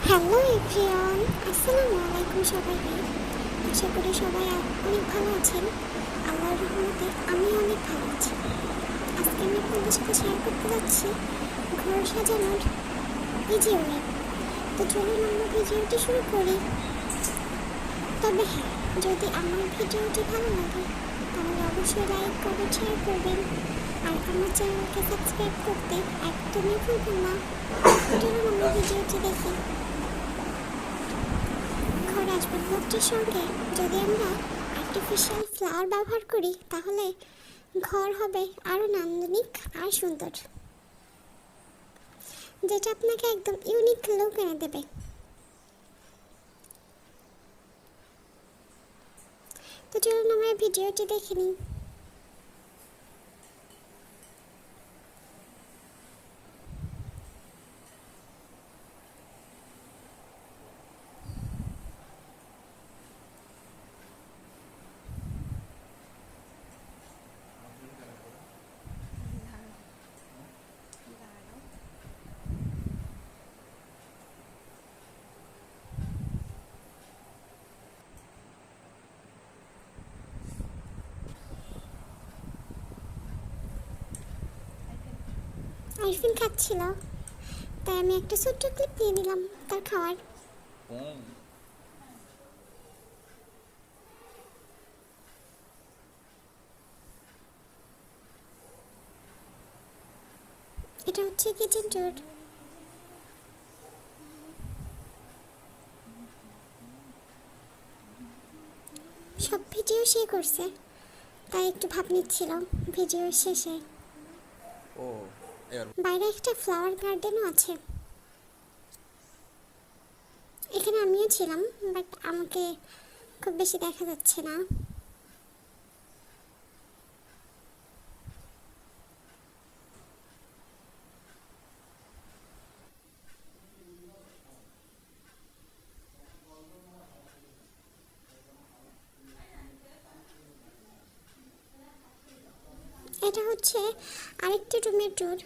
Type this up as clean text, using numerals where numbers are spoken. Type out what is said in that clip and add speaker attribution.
Speaker 1: Hello everyone, আসসালামু আলাইকুম সবাইকে। আশা করি সবাই অনেক ভালো আছেন। আল্লাহর রহমতে আমি অনেক ভালো আছি। আজকে আমি আপনাদের সাথে শেয়ার করতে যাচ্ছি ঘর সাজানোর ভিডিও নিয়ে। তো চলুন আমরা ভিডিওটি শুরু করি। তবে হ্যাঁ, যদি আমার ভিডিওটি ভালো লাগে তাহলে অবশ্যই লাইক কমেন্ট শেয়ার করবেন, আর আমার চ্যানেলকে সাবস্ক্রাইব করতে একদমই ভুলবেন না। চলুন আমরা ভিডিওটি দেখি। ঘর আসবাবপত্রের সঙ্গে যদি আমরা আর্টিফিশিয়াল ফ্লাওয়ার ব্যবহার করি তাহলে ঘর হবে আরও নান্দনিক আর সুন্দর, যেটা আপনাকে একদম ইউনিক লুক এনে দেবে। তো চলুন আমরা ভিডিওটি দেখে নিই। আইফিন খাচ্ছিল, তাই আমি একটা ছোট্ট ক্লিপ নিয়ে নিলাম তার খাওয়ার। এটা হচ্ছে কিচেন ট্যুর। সব ভিডিও সে করছে, তাই একটু ভাব নিচ্ছিল ভিডিও শেষে। বাইরে একটা ফ্লাওয়ার গার্ডেনও আছে। এখানে আমিও ছিলাম, বাট আমাকে খুব বেশি দেখা যাচ্ছে না। এটা হচ্ছে আরেকটি রুমের ট্যুর।